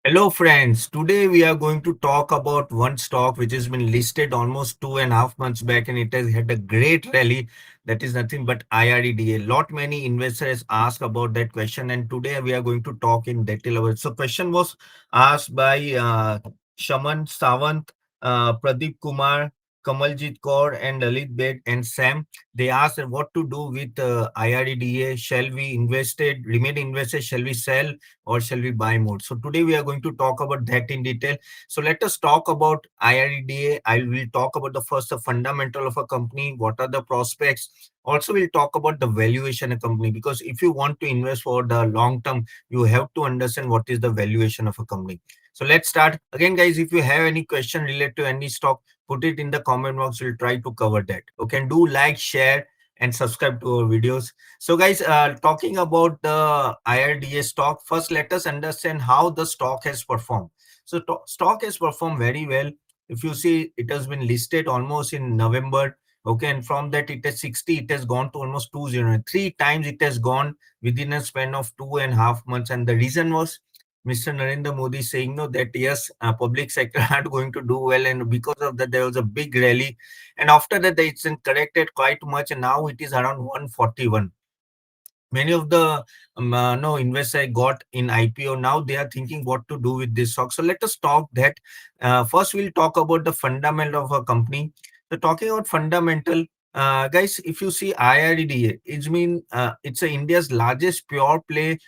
Hello, friends. Today we are going to talk about one stock which has been listed almost 2.5 months back and it has had a great rally. That is nothing but IREDA. Lot many investors ask about that question, and today we are going to talk in detail about it. So, question was asked by Shaman Sawant, Pradeep Kumar, Kamaljit Kaur, and Lalit Bed and Sam. They asked what to do with IREDA. Shall we remain invested? Shall we sell? Or shall we buy more? So today we are going to talk about that in detail. So let us talk about IREDA. I will talk about the fundamental of a company. What are the prospects? Also, we'll talk about the valuation of a company, because if you want to invest for the long term, you have to understand what is the valuation of a company. So let's start again, guys. If you have any question related to any stock, put it in the comment box. We'll try to cover that. Okay, and do like, share, and subscribe to our videos. So, guys, talking about the IRDA stock, first let us understand how the stock has performed. So, stock has performed very well. If you see, it has been listed almost in November. Okay, and from that it is 60, it has gone to almost 203 times. It has gone within a span of 2.5 months, and the reason was Mr. Narendra Modi saying no that yes, public sector are going to do well, and because of that there was a big rally, and after that it's been corrected quite much, and now it is around 141. Many of the no investors got in IPO. Now they are thinking what to do with this stock. So let us talk that. First, we'll talk about the fundamental of a company. So talking about fundamental, guys, if you see IREDA, it's India's largest pure play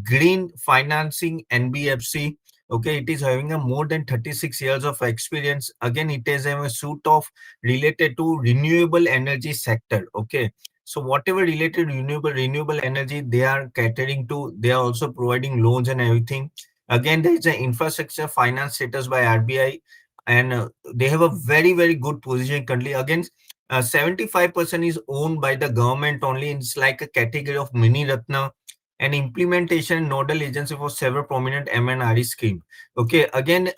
green financing NBFC. Okay, it is having a more than 36 years of experience. Again, it is a suite of related to renewable energy sector. Okay, so whatever related renewable energy they are catering to, they are also providing loans and everything. Again, there is an infrastructure finance status by RBI, and they have a very good position currently. Again, 75% is owned by the government only. It's like a category of mini Ratna, and implementation nodal agency for several prominent MNRE scheme. Okay, again,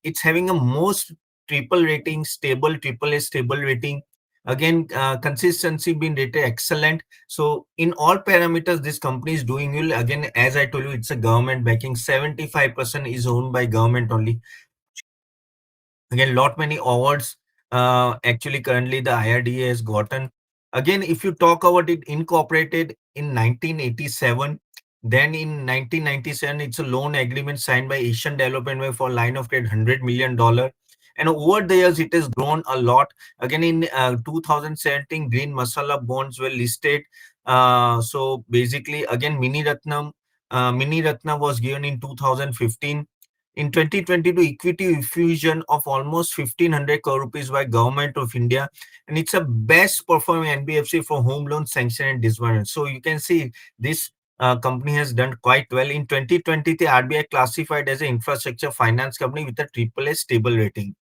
it's having a most triple rating, stable triple A stable rating. Again, consistency been rated excellent. So in all parameters, this company is doing well. Again, as I told you, it's a government backing. 75% is owned by government only. Again, lot many awards actually currently the IRDA has gotten. Again, if you talk about it, incorporated in 1987, then in 1997 it's a loan agreement signed by Asian Development Bank for line of credit $100 million, and over the years it has grown a lot. Again, in 2017 green masala bonds were listed. So basically, again, mini ratnam was given in 2015. In 2022, equity infusion of almost 1,500 crore rupees by Government of India, and it's a best performing NBFC for home loan sanction and disbursement. So you can see this company has done quite well. In 2020, the RBI classified as an infrastructure finance company with a triple A stable rating.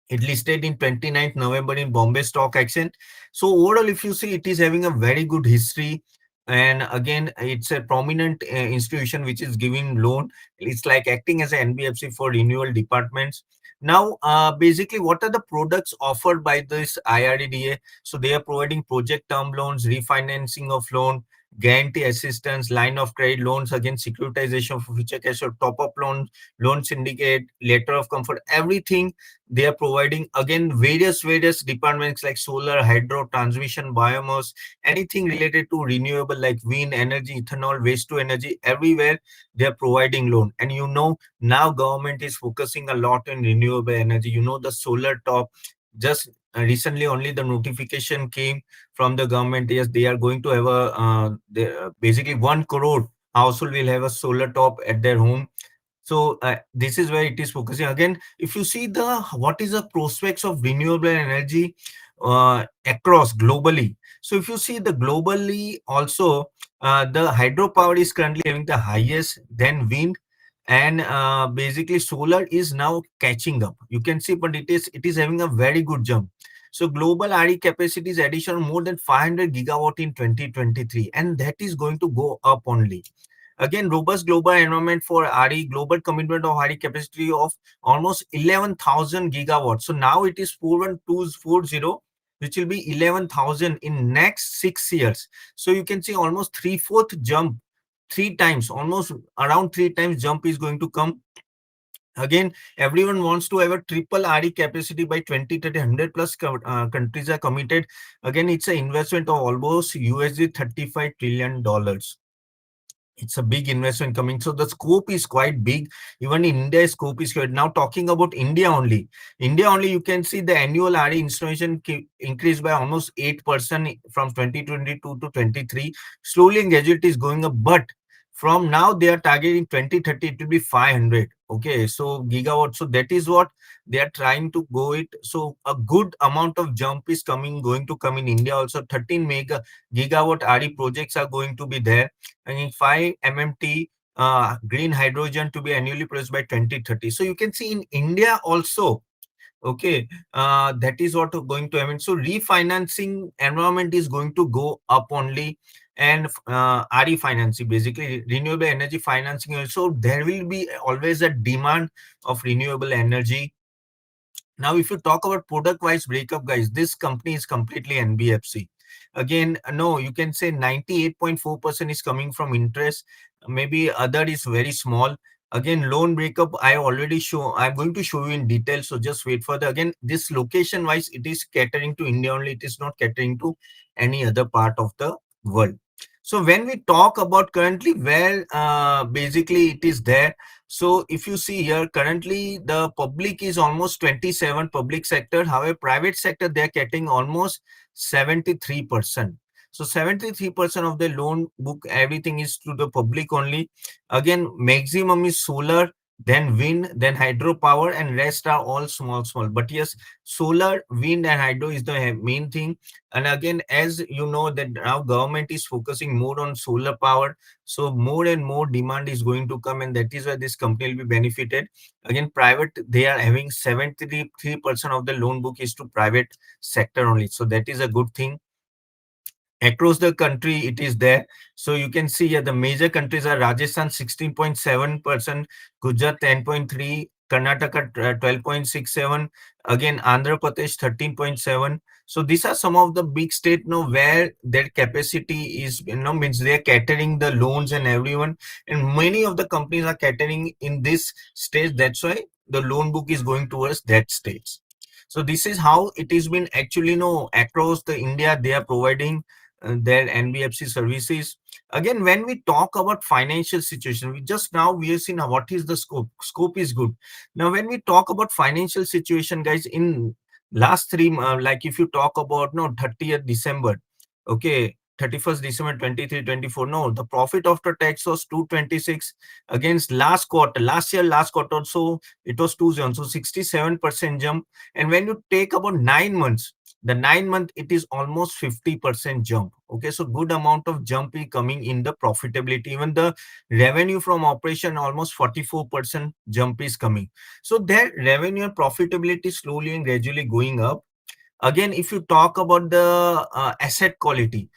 It listed in 29th November in Bombay Stock Exchange. So overall, if you see, it is having a very good history. And again, it's a prominent institution which is giving loan. It's like acting as an NBFC for renewal departments. Now, basically, what are the products offered by this IRDA? So they are providing project term loans, refinancing of loan, guarantee assistance, line of credit loans against securitization for future cash or top-up loans, loan syndicate, letter of comfort, everything they are providing. Again, various departments like solar, hydro, transmission, biomass, anything related to renewable like wind energy, ethanol, waste to energy, everywhere they are providing loan. And now government is focusing a lot on renewable energy. The solar top, just recently only the notification came from the government. Yes, they are going to have basically 1 crore household will have a solar top at their home. So this is where it is focusing. Again, if you see the what is the prospects of renewable energy across globally. So if you see the globally also, the hydropower is currently having the highest, then wind, and basically solar is now catching up. You can see, but it is having a very good jump. So global RE capacity is addition more than 500 gigawatt in 2023, and that is going to go up only. Again, robust global environment for RE, global commitment of RE capacity of almost 11,000 gigawatts. So now it is 41240, which will be 11,000 in next 6 years. So you can see almost three-fourth jump, three times, almost around three times jump is going to come Again, everyone wants to have a triple RE capacity by 2030. 100 plus countries are committed. Again, it's an investment of almost USD $35 trillion. It's a big investment coming. So the scope is quite big. Even in India, scope is quite. Now talking about India only. India only, you can see the annual RE installation increased by almost 8% from 2022 to 23. Slowly and gradually it is going up. But from now they are targeting 2030, it will be 500. Okay, so gigawatt. So that is what they are trying to go it. So a good amount of jump is going to come in India also. 13 mega gigawatt RE projects are going to be there, and 5 MMT green hydrogen to be annually produced by 2030. So you can see in India also, okay, that is what going to happen. So refinancing environment is going to go up only, and RE financing, basically renewable energy financing also, there will be always a demand of renewable energy. Now, if you talk about product-wise breakup, guys, this company is completely NBFC. Again, no, you can say 98.4% is coming from interest. Maybe other is very small. Again, loan breakup, I already show. I'm going to show you in detail. So just wait for the, again, this location-wise, it is catering to India only. It is not catering to any other part of the world. So when we talk about currently where basically it is there, so if you see here, currently the public is almost 27 public sector. However, private sector, they're getting almost 73%. So 73% of the loan book, everything is to the public only. Again, maximum is solar, then wind, then hydropower, and rest are all small, small. But yes, solar, wind, and hydro is the main thing. And again, as you know that now government is focusing more on solar power, so more and more demand is going to come, and that is why this company will be benefited. Again, private, they are having 73% of the loan book is to private sector only. So that is a good thing. Across the country, it is there. So you can see here the major countries are Rajasthan 16.7%, Gujarat 10.3, Karnataka 12.67, again Andhra Pradesh 13.7. So these are some of the big states, where their capacity is, means they are catering the loans and everyone, and many of the companies are catering in this stage. That's why the loan book is going towards that stage. So this is how it has been actually, across the India, they are providing their NBFC services. Again, when we talk about financial situation, we have seen what is the scope. Scope is good. Now, when we talk about financial situation, guys, in last like if you talk about 30th December, okay, 31st December 23, 24. No, the profit after tax was 226 against last quarter. Last year, last quarter, so it was 20. So 67% jump. And when you take about 9 months, the 9 month, it is almost 50% jump. Okay, so good amount of jump is coming in the profitability. Even the revenue from operation, almost 44% jump is coming. So their revenue and profitability slowly and gradually going up. Again, if you talk about the asset quality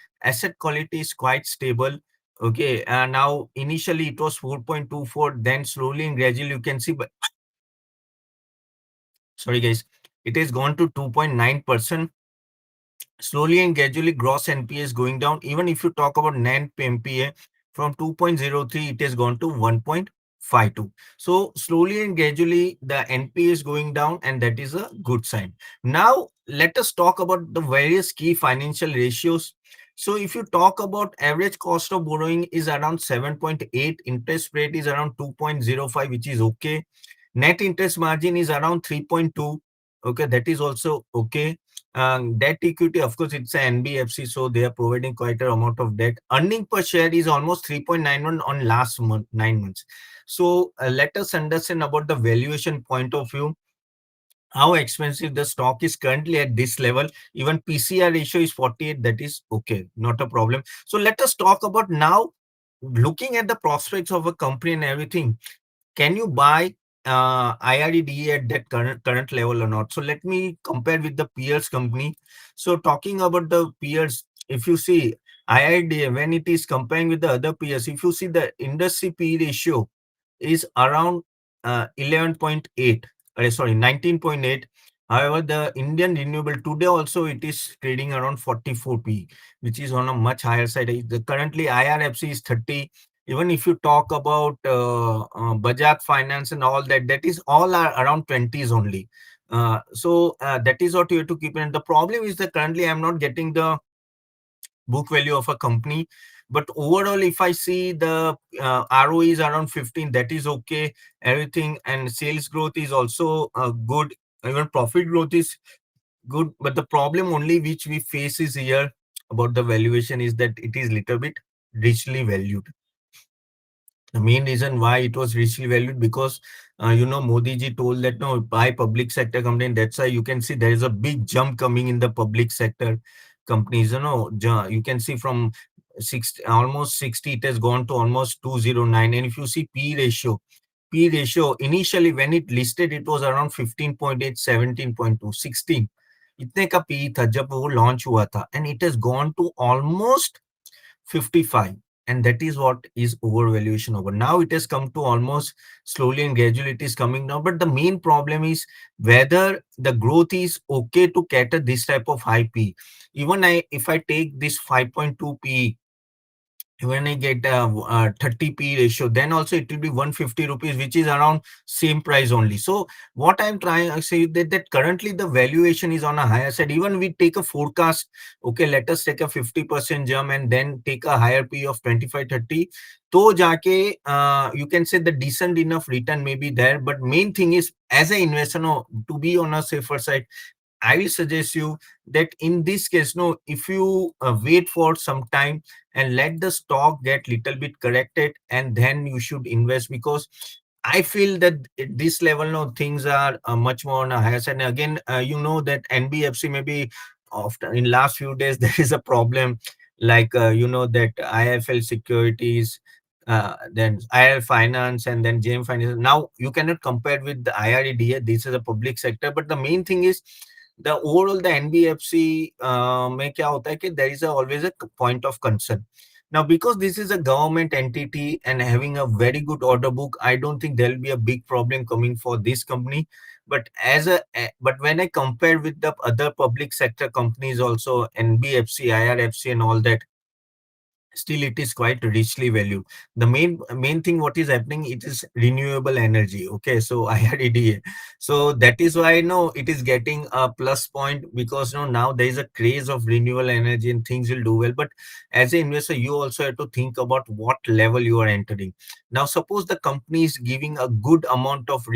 is quite stable. Okay, now initially it was 4.24, then slowly and gradually you can see, but sorry guys, it has gone to 2.9%. Slowly and gradually gross NPA is going down. Even if you talk about net NPA, from 2.03 it has gone to 1.52. So slowly and gradually the NPA is going down, and that is a good sign. Now let us talk about the various key financial ratios. So if you talk about average cost of borrowing is around 7.8, interest rate is around 2.05, which is okay. Net interest margin is around 3.2. Okay, that is also okay. Debt equity, of course, it's an NBFC, so they are providing quite an amount of debt. Earning per share is almost 3.91 on last month, 9 months. So let us understand about the valuation point of view, how expensive the stock is currently at this level. Even PCR ratio is 48. That is okay, not a problem. So let us talk about now, looking at the prospects of a company and everything. Can you buy IREDA at that current level or not? So let me compare with the peers company. So talking about the peers, if you see IREDA, when it is comparing with the other peers, if you see the industry P ratio is around 11.8, sorry, 19.8. However, the Indian renewable today also it is trading around 44p, which is on a much higher side. Currently IRFC is 30, Even if you talk about Bajaj Finance and all that, that is all are around 20s only. That is what you have to keep in. The problem is that currently I'm not getting the book value of a company. But overall, if I see the ROE is around 15, that is okay. Everything and sales growth is also good. Even profit growth is good. But the problem only which we face is here about the valuation is that it is little bit richly valued. The main reason why it was richly valued because Modi ji told that no buy public sector company. That's why you can see there is a big jump coming in the public sector companies. You can see from 60, almost 60, it has gone to almost 209. And if you see P ratio initially when it listed, it was around 15.8, 17.2, 16. इतने का P था जब वो launch हुआ था and it has gone to almost 55, and that is what is overvaluation over. Now it has come to almost slowly and gradually it is coming down, but the main problem is whether the growth is okay to cater this type of high p. Even if I take this 5.2 p, when I get a 30p ratio, then also it will be 150 rupees, which is around same price only. So what I'm trying to say that currently the valuation is on a higher side. Even we take a forecast, okay, let us take a 50% jump and then take a higher P of 25, 30. तो जाके you can say the decent enough return may be there. But main thing is as an investor, no, to be on a safer side, I will suggest you that in this case, no, if you wait for some time and let the stock get little bit corrected, and then you should invest, because I feel that at this level, no, things are much more on a higher side. And again, that NBFC maybe after in last few days there is a problem, like that IFL Securities. Then IR Finance and then JM Finance. Now you cannot compare with the IREDA. This is a public sector, but the main thing is the overall the NBFC में क्या होता है कि there is always a point of concern. Now, because this is a government entity and having a very good order book, I don't think there will be a big problem coming for this company. But but when I compare with the other public sector companies, also NBFC, IRFC, and all that, still it is quite richly valued. The main thing what is happening, it is renewable energy. Okay, so IREDA, so that is why no it is getting a plus point, because no now there is a craze of renewable energy and things will do well. But as an investor, you also have to think about what level you are entering. Now suppose the company is giving a good amount of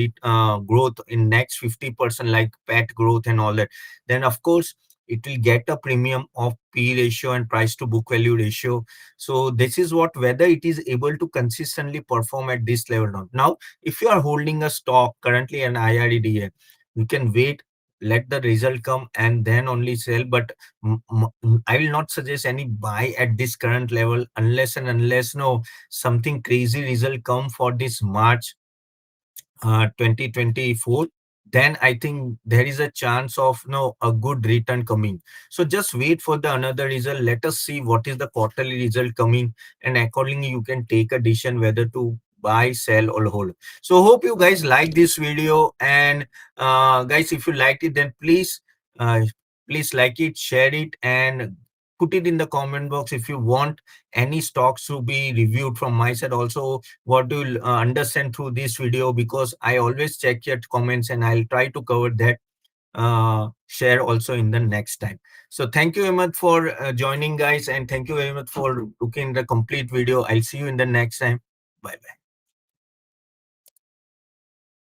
growth in next 50%, like PAT growth and all that, then of course it will get a premium of P ratio and price to book value ratio. So this is what whether it is able to consistently perform at this level or not. Now, if you are holding a stock currently an IREDA, you can wait, let the result come, and then only sell. But I will not suggest any buy at this current level unless and unless no something crazy result come for this March 2024, then I think there is a chance of no a good return coming. So just wait for the another result. Let us see what is the quarterly result coming, and accordingly you can take a decision whether to buy, sell, or hold. So hope you guys like this video, and guys, if you liked it, then uh, please like it, share it, and put it in the comment box if you want any stocks to be reviewed from my side. Also, what do you understand through this video, because I always check your comments and I'll try to cover that share also in the next time. So thank you very much for joining, guys, and thank you very much for looking the complete video. I'll see you in the next time. Bye bye.